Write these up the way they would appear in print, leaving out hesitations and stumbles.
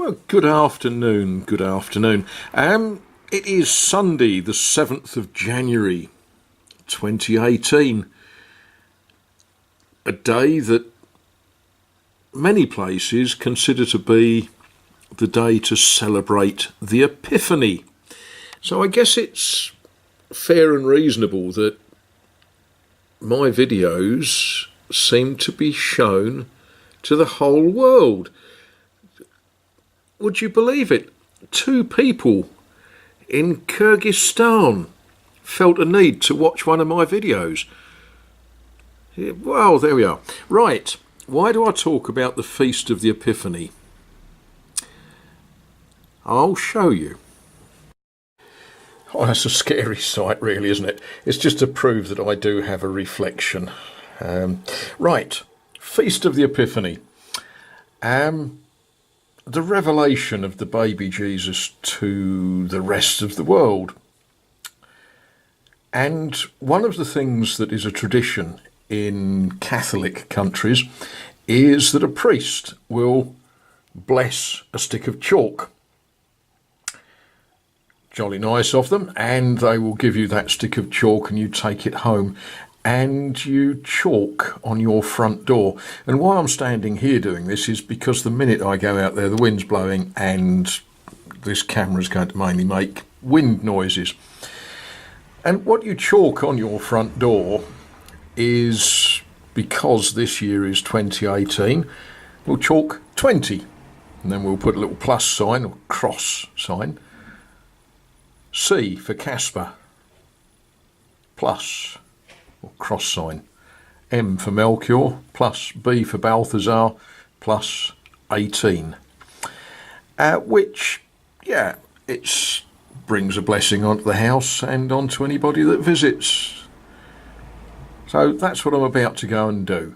Well, good afternoon, good afternoon. It is Sunday, the 7th of January, 2018. A day that many places consider to be the day to celebrate the Epiphany. So I guess it's fair and reasonable that my videos seem to be shown to the whole world. Would you believe it? 2 people in Kyrgyzstan felt a need to watch one of my videos. Well, there we are. Right, why do I talk about the Feast of the Epiphany? I'll show you. Oh, that's a scary sight, really, isn't it? It's just to prove that I do have a reflection. Right, Feast of the Epiphany. The revelation of the baby Jesus to the rest of the world. And one of the things that is a tradition in Catholic countries is that a priest will bless a stick of chalk. Jolly nice of them, and they will give you that stick of chalk and you take it home and you chalk on your front door. And why I'm standing here doing this is because the minute I go out there, the wind's blowing and this camera is going to mainly make wind noises. And what you chalk on your front door is, because this year is 2018, we'll chalk 20. And then we'll put a little plus sign or cross sign. C for Casper, plus or cross sign. M for Melchior, plus. B for Balthazar, plus 18. Which, yeah, it brings a blessing onto the house and onto anybody that visits. So that's what I'm about to go and do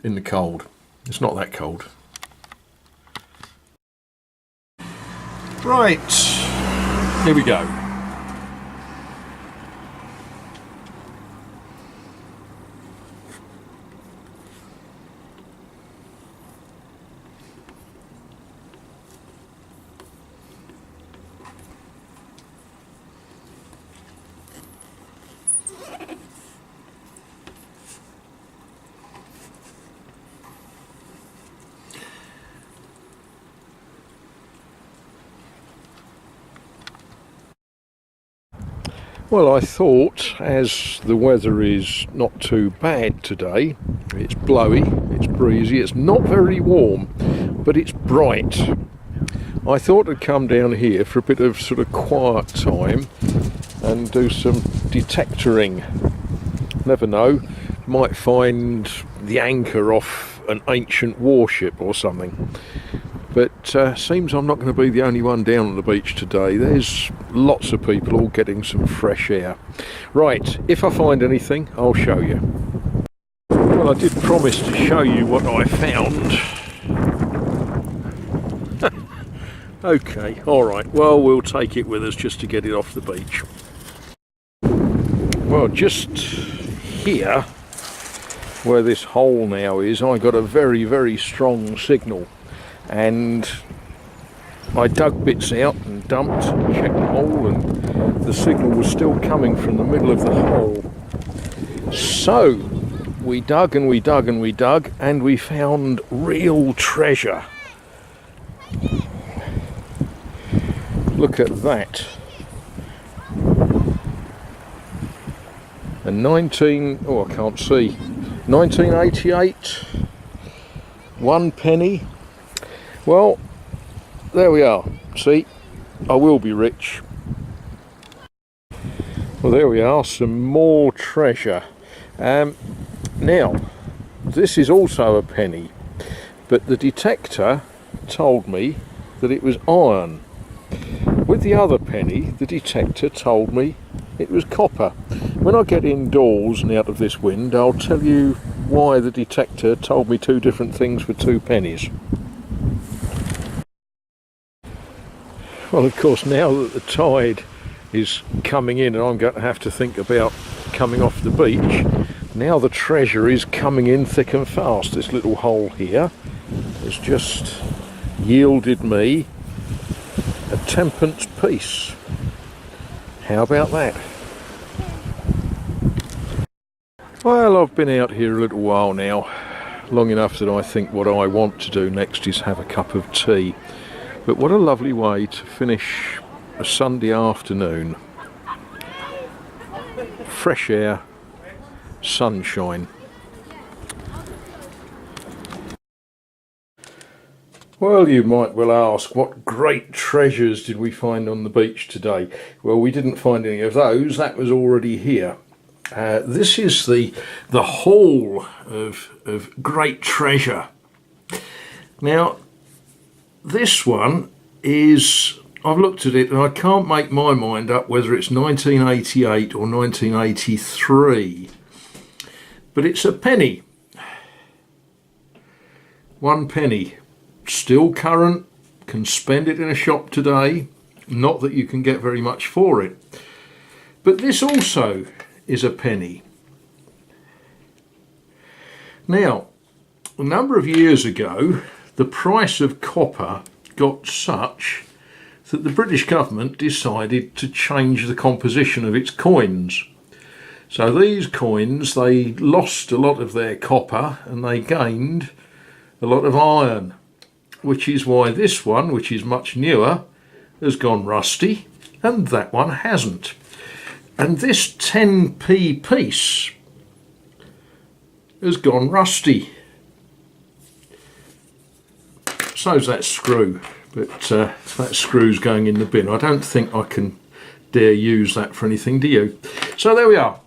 in the cold. It's not that cold. Right, here we go. Well, I thought, as the weather is not too bad today, it's blowy, it's breezy, it's not very warm, but it's bright. I thought I'd come down here for a bit of sort of quiet time and do some detectoring. Never know, might find the anchor off an ancient warship or something. But seems I'm not going to be the only one down on the beach today. There's lots of people all getting some fresh air. Right, if I find anything, I'll show you. Well, I did promise to show you what I found. Okay, alright, well, we'll take it with us just to get it off the beach. Well, just here, where this hole now is, I got a very, very strong signal. And I dug bits out and dumped, checked the hole, and the signal was still coming from the middle of the hole. So we dug and we dug and we dug, and we found real treasure. Look at that. A 1988 1 penny. Well, there we are. See, I will be rich. Well, there we are, some more treasure. Now, this is also a penny, but the detector told me that it was iron. With the other penny, the detector told me it was copper. When I get indoors and out of this wind, I'll tell you why the detector told me 2 different things for 2 pennies. Well, of course, now that the tide is coming in and I'm going to have to think about coming off the beach, now the treasure is coming in thick and fast. This little hole here has just yielded me a 10p piece. How about that? Well, I've been out here a little while now, long enough that I think what I want to do next is have a cup of tea. But what a lovely way to finish a Sunday afternoon. Fresh air, sunshine. Well, you might well ask, what great treasures did we find on the beach today? Well, we didn't find any of those, that was already here. This is the haul of great treasure. Now, this one is, I've looked at it and I can't make my mind up whether it's 1988 or 1983, but it's a penny. 1 penny, still current, can spend it in a shop today, not that you can get very much for it. But this also is a penny. Now, a number of years ago, the price of copper got such that the British government decided to change the composition of its coins. So these coins, they lost a lot of their copper and they gained a lot of iron, which is why this one, which is much newer, has gone rusty and that one hasn't. And this 10p piece has gone rusty. So's that screw, but that screw's going in the bin. I don't think I can dare use that for anything, do you? So there we are.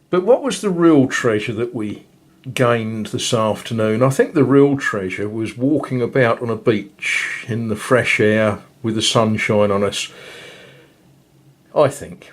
But what was the real treasure that we gained this afternoon? I think the real treasure was walking about on a beach in the fresh air with the sunshine on us, I think.